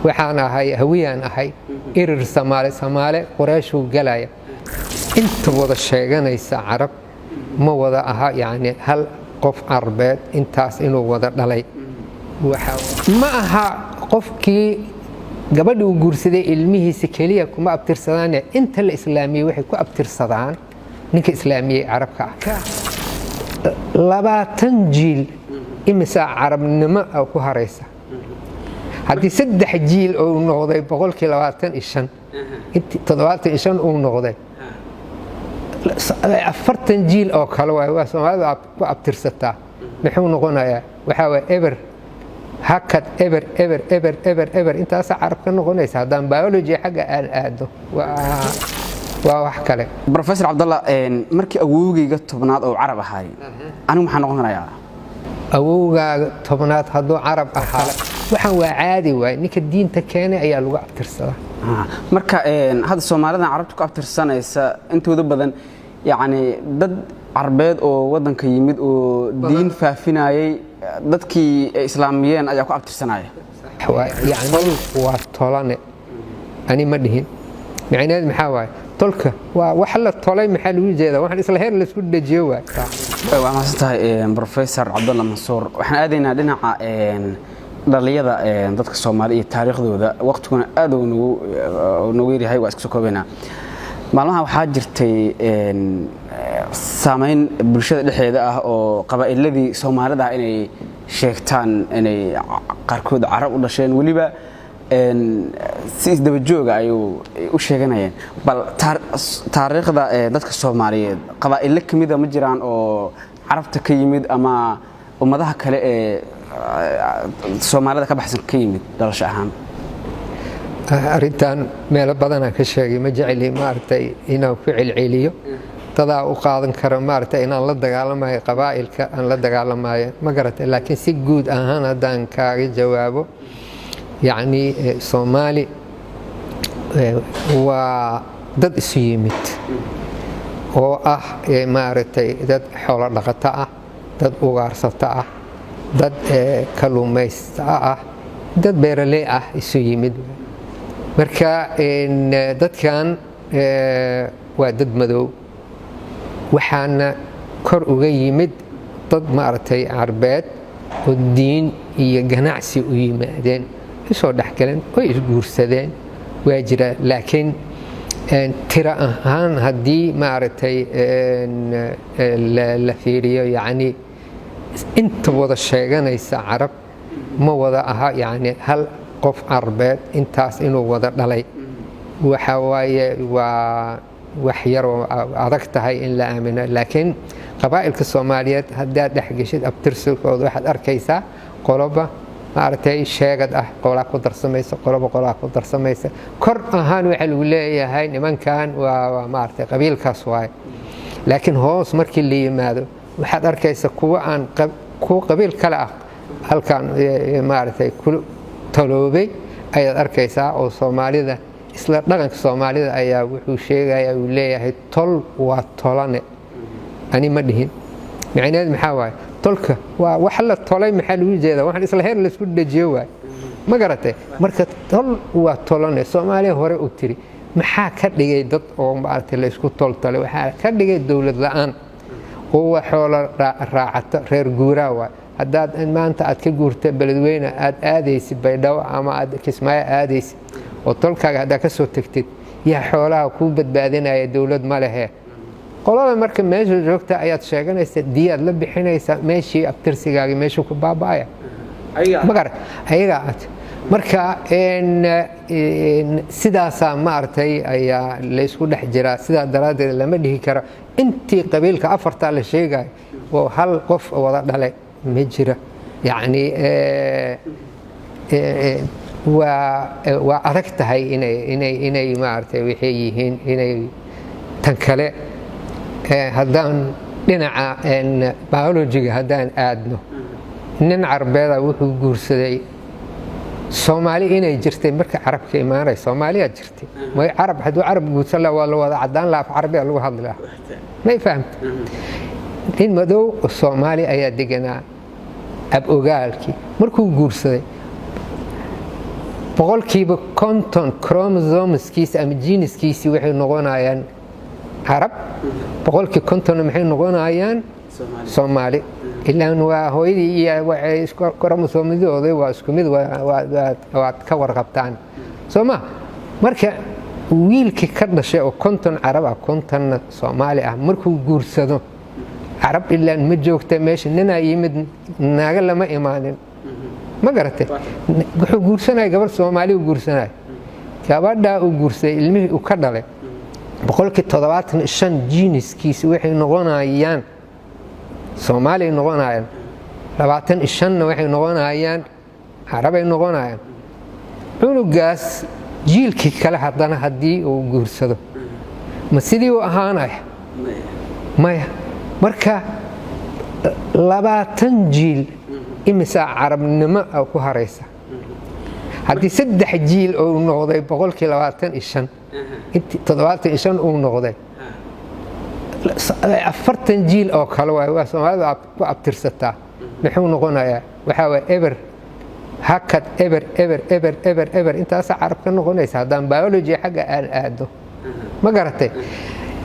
waxaan ahay hawiyaan ahay irir Soomaali Qurayshuu galaya inta wada sheeganaysa carab ma wada aha yani hal qof Arbeed intaas inuu wada dhalay ma aha qofkii gabadha uu guursaday ilmihiisa kaliya kuma abtirsadaan inta la islaamiyay waxay ku abtirsadaan ninka islaamiyay carabka ah 20 jiil imisa carabnimo ku haraysa haddii 3 jiil oo noqday 25 75 uu noqday 40 jiil oo kale waa Soomaalida ku abtirsataa muxuu noqonayaa waxa way ever hakad ever intaas carabka noqonaysa hadaan biology xaga aan aado waa wax kale Professor Abdallah markii awowgayga tobnaad oo carab ahay anigu maxaan noqonayaa awowgaaga tobnaad hadduu carab ahaa waxaan waa caadi waay ninka diinta keenay ayaa lagu abtirsadaa marka hadda Soomaalida carabtu ku abtirsanaysa intooda badan yani dad Arbeed oo wadanka yimid oo diin faafinayay dadkii islaamiyeen ayaa ku abtirsanaya yani waa tolane ani ma dhihin macnaheedu maxaa waay tolka waa wax la tolay maxaa lagu jeedaa waxaan isla heer la isku dhajiyo waay waa maasantahay Professor Abdallah Mansour waxaan aadaynaa dhinaca dhaliyada dadka Soomaali iyo taariikhdooda waqtiguna aad uu nagu yahay waa isku soo koobaynaa maalmaha waxaa jirtay saameyn bulshada dhexdeeda ah oo qabaa'iladii Soomaalida inay sheegtaan inay qaarkood carab u dhasheen waliba si isdaba joog ay u sheeganayeen bal taariikhda dadka Soomaaliyeed qabaa'ilo kamid ma jiraan oo carabta ka yimid ama ummadaha kale ee Soomaalida ka baxsan ka yimid dhalasho ahaan arintan meel badan aan ka sheegay ma jeceli maartay inaan ku celceliyo tadaa u qaadan karo maartay inaan la dagaalamayo qabaa'ilka aan la dagaalamayo ma garatay laakiin si guud ahaan hadaan kaaga jawaabo يعني Soomaali waa dad isu yimid oo ah maartay dad xoolo dhaqato ah dad ugaarsata ah dad kaluumaysta ah dad beeraley ah isu yimid marka dadkan waa dad madow waxaana kor uga yimid dad maartay Arbeed oo diin iyo ganacsi u yimaadeen soo dhaxgaleen oo isguursadeen waa jira laakiin tira ahaan hadii maartay la fiiriyo yani inta wada sheeganaysa carab ma wada aha yani hal qof Arbeed intaas inuu wada dhalay waxa waaye waa wax yar oo adag tahay in la aamino laakiin qabaa'ilka Soomaaliyeed hadaa dhaxgashid abtirsilkooda waxaad arkaysaa qoloba maartay sheegad ah qolaa ku darsamaysa qolaa ku darsamaysa kor ahaan waxa lagu leeyahay nimankan waa maartay qabiilkaas waay laakiin hoos markii la yimaado waxaad arkaysaa kuwa aan qabiil kale ah halkan maartay ku taloobay ayaad arkaysaa oo Soomaalida isla dhaqanka Soomaalida ayaa wuxuu sheegayaa uu leeyahay tol waa tolane ani ma dhihin macnaheedu maxaa waay tolka waa wax la tolay maxaa lagu jeedaa waxaan isla heer la isku dhajiyo waay ma garatay marka tol waa tolane Soomaaliya hore u tiri maxaa ka dhigay dad oo maartay la isku toltay waxaa ka dhigay dawlad la'aan oo xoolo raacata reer guuraa waay hadaad maanta aad ka guurtay beledweyne aad aadaysid Baydhabo ama aad Kismaayo aadaysid oo tolkaaga hadaa ka soo tagtid yaa xoolaha ku badbaadinaya dawlad ma lehe qolada marka meesha joogta ayaad sheeganaysaa diyaad la bixinaysaa meeshii abtirsigaaga meesha ku baabaya ayaga marka sidaas maartay ayaa la isku dhex jiraa sida daraadeed lama dhihi karo intii qabiilka afarta la sheegay oo hal qof wada dhalay ma jira yani waa adag tahay inay maartay waxay yihiin inay tan kale haddaan dhinaca biology-ga haddaan aadno nin Arbeed wuxuu guursaday Soomaali inay jirtay marka carabka imaanay Soomaaliya jirtay way carab haduu carab guursan la wada wada cadaan la af Carabi lagu hadlaa ma fahamta in madow Soomaali ayaa deganaa ab ogaalki markuu guursaday boqolkiiba konton chromosomeskiisa ama geneskiisii waxay noqonayaan carab boqolkii kontonna maxay noqonayaan Soomaali ilaan waa hooyadii iyo chromosomadooda waa isku mid waad ka warqabtaan Sooma marka wiilkii ka dhashay oo konton carab ah kontonna Soomaali ah markuu guursado carab ilaan ma joogta meesha nina yimid naaga lama imaanin ma garatay wuxuu guursanay gabar Soomaali uu guursanay gabadha uu guursay ilmihii uu ka dhalay boqolkii 75 geneskiisa waxay noqonayaan Soomaali noqonayaan 25 waxay noqonayaan carabay noqonayaan cunugaas jiilkii kale haddana haddii uu guursado ma sidii uu ahaanay maya marka 20 jiil imisa carabnimo ku haraysa haddii 3 jiil uu noqday boqolkii 25 75 uu noqday 40 jiil oo kale waa Soomaalida ku abtirsataa muxuu noqonayaa waxa waa ever hakad ever intaas carab ka noqonaysa haddaan biology xagga aan aado ma garatay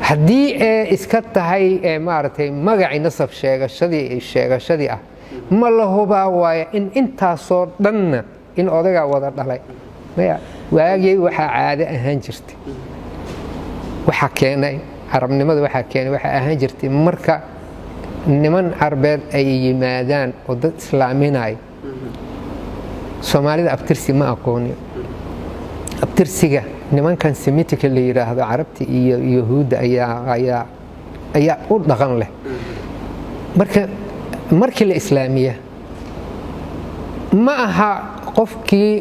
haddii iska tahay maartay magaci nasab sheegashadii ah ma la hubaa waaya in intaasoo dhanna in odaga wada dhalay maya waagii waxa caado ahaan jirtay waxa keenay carabnimada waxa keenay waxa ahaan jirtay marka niman carbeed ay yimaadaan oo dad islaaminay Soomaalida abtirsi ma aqooni abtirsiga nimankan Semitic la yiraahdo carabti iyo yahuuda ayaa u dhaqan leh markii la islaamiya ma aha qofkii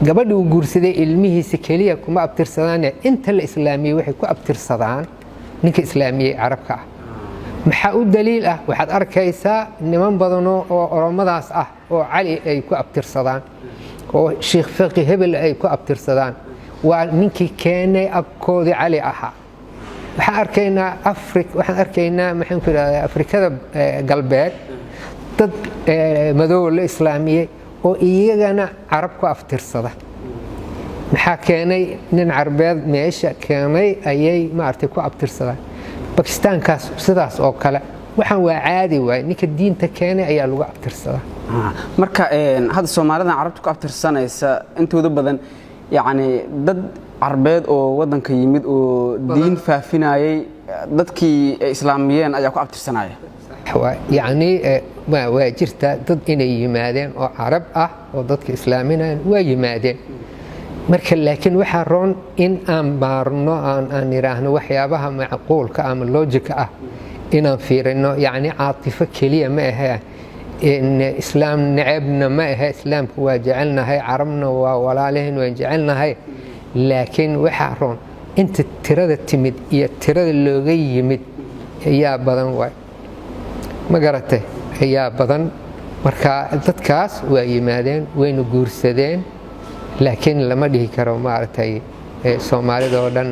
gabadhu uu guursaday ilmihiisa kaliya kuma abtirsadaan inta la islaamiyay waxay ku abtirsadaan ninka islaamiyay carabka ah maxaa u daliil ah waxaad arkaysaa niman badan oo oromadaas ah oo cali ay ku abtirsadaan oo sheekh faqih hebel ay ku abtirsadaan waa ninkii keenay abkoodi cali aha waxaan arkaynaa maxaan ku yiraahdaa Afrikada galbeed dad madow la islaamiyay oo iyagana carab ku abtirsada maxaa keenay nin carbeed meesha keenay ayay maartay ku abtirsadaan Pakistaankaas sidaas oo kale waxaan waa caadi waay ninka diinta keenay ayaa lagu abtirsadaa marka hadda Soomaalida carabta ku abtirsanaysa intooda badan yaani dad carbeed oo wadanka yimid oo diin faafinayay dadkii islaamiyeen ayaa ku abtirsanaya yaani waa jirta dad inay yimaadeen oo carab ah oo dadka islaaminayeen waa yimaadeen marka laakiin waxa roon in aan baarno aan iraahno waxyaabaha macquulka ama logic ah inaan fiirino yaani caatifo kaliya ma aha in islaam nacabna ma aha islaamku waa jecelnahay carabna waa walaalehen waa jecelnahay laakiin waxa roon inta tirada timid iyo tirada looga yimid ayaa badan waay ma garatay ayaa badan marka dadkaas waa yimaadeen wayna guursadeen laakiin lama dhihi karo maartay Soomaalida oo dhan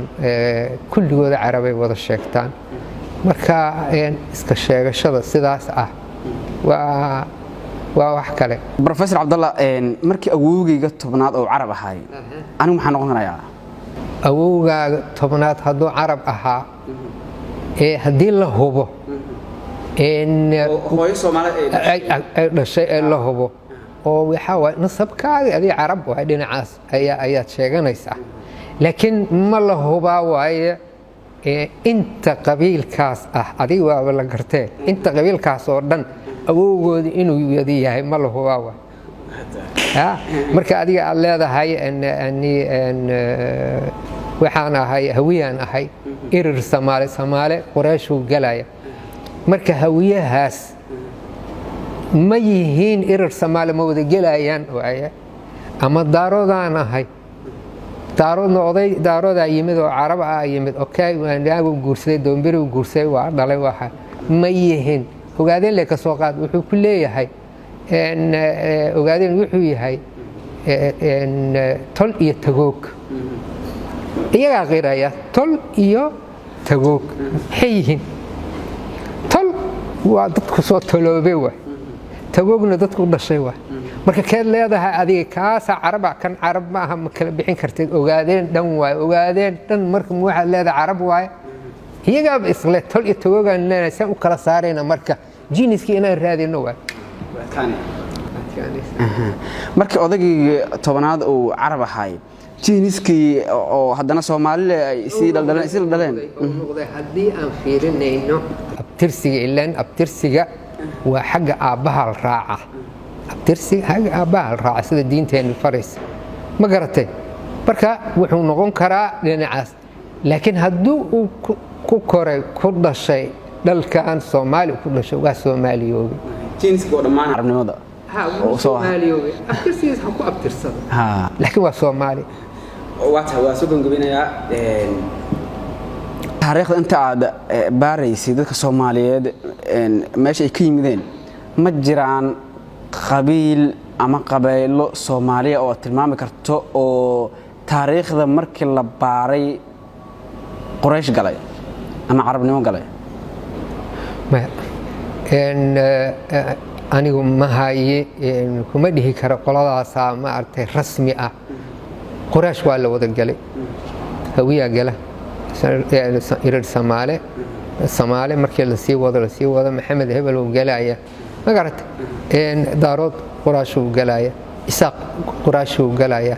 kulligooda carabay wada sheegtaan marka iska sheegashada sidaas ah waa wax kale Professor Abdallah markii awowgayga tobnaad oo carab ahay anigu maxaan noqonayaa awowgaaga tobnaad hadduu carab ahaa haddii la hubo hooyo Soomaali ay dhashay la hubo oo waxa waa nasabkaaga adii carab waa dhinacaas ayaa sheeganaysa laakiin ma la hubaa waaye inta qabiilkaas ah adiga waa la gartay inta qabiilkaas oo dhan awowgoodi inuu yahay ma la hubaa waa marka adiga aad leedahay waxaan ahay hawiyaan ahay irir Soomaali Quraysh galaya marka hawiyahaas ma yihiin irir Soomaali ma wada galayaan waaye ama daaroodaan ahay daarooda yimid oo carab ah yimid okay waanaagu guursaday doombiri guursaday waa dhalay waxa ma yihiin ogaadeen le ka soo qaad wuxuu ku leeyahay ogaadeen wuxuu yahay tol iyo tagoog iyaga qiraya tol iyo tagoog hayhin tol waa dadku soo toloobay waa tagoogna dadku dhashay waa marka keed leedahay adiga kaasa caraba kan carab ma aha ma kala bixin kartid ogaadeen dhan marka waxaad leedahay carab waaye iyaga isla tol iyo tagogan leena san u kala saarayna marka jiniski inaan raadino waa marka odagii tobanaad uu carab ahay jiniski oo haddana Soomaaliye ay isii dhaleen haddii aan fiirinayno abtirsiga waa xagga aabbaha raaca xagga aabbaha raaca sida diinteenu faraysa ma garatay marka wuxuu noqon karaa dhinacaas laakiin hadduu uu ku koray ku dhashay dalkan Soomaali ku dhashay waa Soomaaliyoobi jiniski oo dhammaan carabnimada Soomaaliyoobi abtirsigiisa ku abtirsada laakiin waa Soomaali waa soo gabagabinayaa taariikhda inta aad baaraysay dadka Soomaaliyeed meesha ay ka yimideen ma jiraan qabiil ama qabaylo Soomaaliya oo tilmaami karto oo taariikhda markii la baaray Quraysh galay ama carabnimo galay anigu ma haye kuma dhihi karo qoladaas ma artay rasmi ah Quraysh waa la wada galay hawiya gala irir Soomaali markii la sii wado Maxamed Hebel uu galaya ma garatay daarood Quraysh uu galaya Isaaq Quraysh uu galaya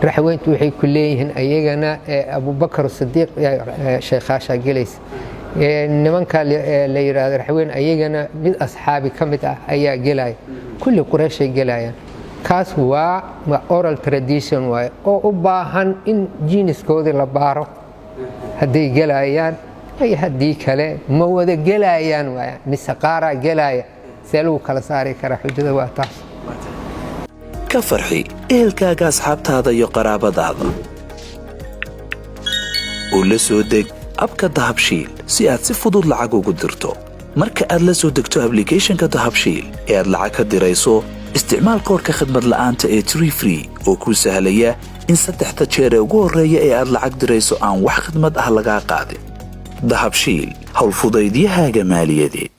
raxweyntu waxay ku leeyihiin ayagana Abu Bakar Siddiq sheekhaasha galaysa nimanka la yiraahdo raxweyn ayagana mid asxaabi kamid ah ayaa galaya kulli Quraysh ay galayaan kaas waa oral tradition way oo u baahan in jiniskooda la baaro haddii galayaan ay haddii kale ma wada galayaan waa mise qaara galaya seelu kala saari kara xujada waa taas ka farxi ehelkaaga asxaabtaada iyo qaraabadaada oo la soo deg abka dahabshiil si aad si fudud lacag ugu dirto marka aad la soo degto applicationka dahabshiil ee aad lacag ka dirayso isticmaal koodka khidmad la'aanta ee Tree Free oo kuu sahlaya in 3 jeer ugu horeeya ee aad lacag dirayso aan wax khidmad ah laga qaadin dahabshiil hawl fudaydiyahaaga maaliyadeed